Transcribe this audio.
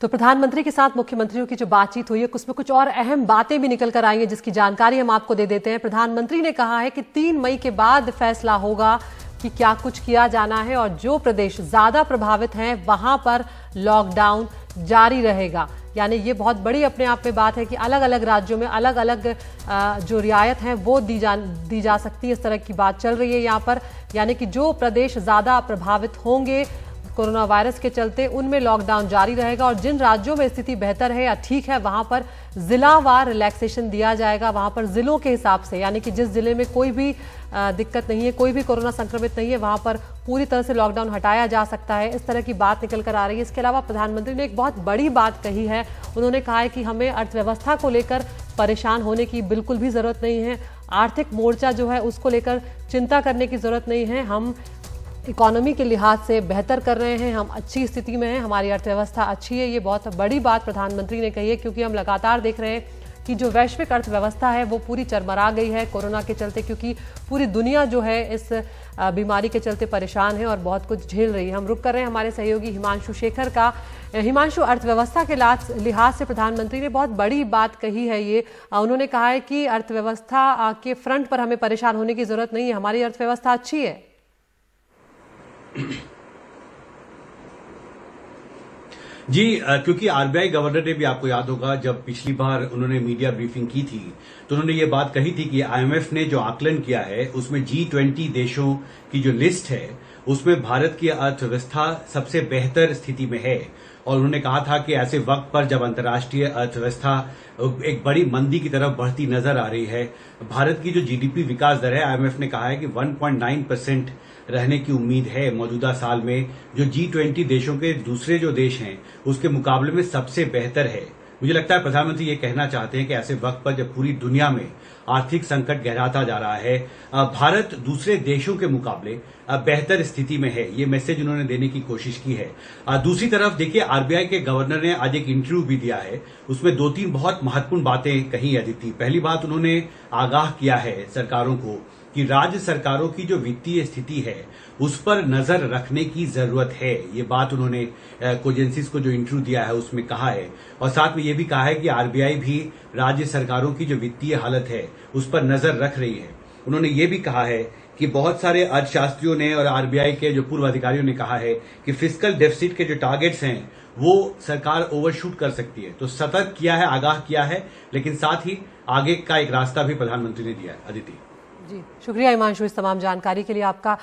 तो प्रधानमंत्री के साथ मुख्यमंत्रियों की जो बातचीत हुई है उसमें कुछ और अहम बातें भी निकल कर आई हैं, जिसकी जानकारी हम आपको दे देते हैं। प्रधानमंत्री ने कहा है कि 3 मई के बाद फैसला होगा कि क्या कुछ किया जाना है और जो प्रदेश ज्यादा प्रभावित हैं वहां पर लॉकडाउन जारी रहेगा। यानी ये बहुत बड़ी अपने आप में बात है कि अलग अलग राज्यों में अलग अलग जो रियायत हैं वो दी जा सकती है। इस तरह की बात चल रही है यहाँ पर, यानी कि जो प्रदेश ज्यादा प्रभावित होंगे कोरोना वायरस के चलते उनमें लॉकडाउन जारी रहेगा और जिन राज्यों में स्थिति बेहतर है या ठीक है वहां पर जिलावार रिलैक्सेशन दिया जाएगा। वहां पर जिलों के हिसाब से, यानी कि जिस जिले में कोई भी दिक्कत नहीं है, कोई भी कोरोना संक्रमित नहीं है, वहां पर पूरी तरह से लॉकडाउन हटाया जा सकता है। इस तरह की बात निकल कर आ रही है। इसके अलावा प्रधानमंत्री ने एक बहुत बड़ी बात कही है। उन्होंने कहा है कि हमें अर्थव्यवस्था को लेकर परेशान होने की बिल्कुल भी जरूरत नहीं है। आर्थिक मोर्चा जो है उसको लेकर चिंता करने की जरूरत नहीं है। हम इकोनॉमी के लिहाज से बेहतर कर रहे हैं, हम अच्छी स्थिति में हैं, हमारी अर्थव्यवस्था अच्छी है। ये बहुत बड़ी बात प्रधानमंत्री ने कही है, क्योंकि हम लगातार देख रहे हैं कि जो वैश्विक अर्थव्यवस्था है वो पूरी चरमरा गई है कोरोना के चलते, क्योंकि पूरी दुनिया जो है इस बीमारी के चलते परेशान है और बहुत कुछ झेल रही है। हम रुक कर रहे हैं हमारे सहयोगी हिमांशु शेखर का। हिमांशु, अर्थव्यवस्था के लिहाज से प्रधानमंत्री ने बहुत बड़ी बात कही है। ये उन्होंने कहा है कि अर्थव्यवस्था के फ्रंट पर हमें परेशान होने की जरूरत नहीं है, हमारी अर्थव्यवस्था अच्छी है। जी, क्योंकि आरबीआई गवर्नर ने भी, आपको याद होगा, जब पिछली बार उन्होंने मीडिया ब्रीफिंग की थी तो उन्होंने ये बात कही थी कि आईएमएफ ने जो आकलन किया है उसमें G20 देशों की जो लिस्ट है उसमें भारत की अर्थव्यवस्था सबसे बेहतर स्थिति में है। और उन्होंने कहा था कि ऐसे वक्त पर जब अंतर्राष्ट्रीय अर्थव्यवस्था एक बड़ी मंदी की तरफ बढ़ती नजर आ रही है, भारत की जो जीडीपी विकास दर है, आईएमएफ ने कहा है कि 1.9% रहने की उम्मीद है मौजूदा साल में, जो G20 देशों के दूसरे जो देश हैं उसके मुकाबले में सबसे बेहतर है। मुझे लगता है प्रधानमंत्री ये कहना चाहते हैं कि ऐसे वक्त पर जब पूरी दुनिया में आर्थिक संकट गहराता जा रहा है, भारत दूसरे देशों के मुकाबले बेहतर स्थिति में है। ये मैसेज उन्होंने देने की कोशिश की है। दूसरी तरफ देखिए, आरबीआई के गवर्नर ने आज एक इंटरव्यू भी दिया है, उसमें 2-3 बहुत महत्वपूर्ण बातें कही अदिति। पहली बात, उन्होंने आगाह किया है सरकारों को कि राज्य सरकारों की जो वित्तीय स्थिति है उस पर नजर रखने की जरूरत है। ये बात उन्होंने कोजेंसिस को जो इंटरव्यू दिया है उसमें कहा है। और साथ में ये भी कहा है कि आरबीआई भी राज्य सरकारों की जो वित्तीय हालत है उस पर नजर रख रही है। उन्होंने ये भी कहा है कि बहुत सारे अर्थशास्त्रियों ने और आरबीआई के जो पूर्व अधिकारियों ने कहा है कि फिस्कल डेफिसिट के जो टारगेट्स हैं वो सरकार ओवरशूट कर सकती है। तो सतर्क किया है, आगाह किया है, लेकिन साथ ही आगे का एक रास्ता भी प्रधानमंत्री ने दिया है। अदिति जी, शुक्रिया हिमांशु इस तमाम जानकारी के लिए आपका।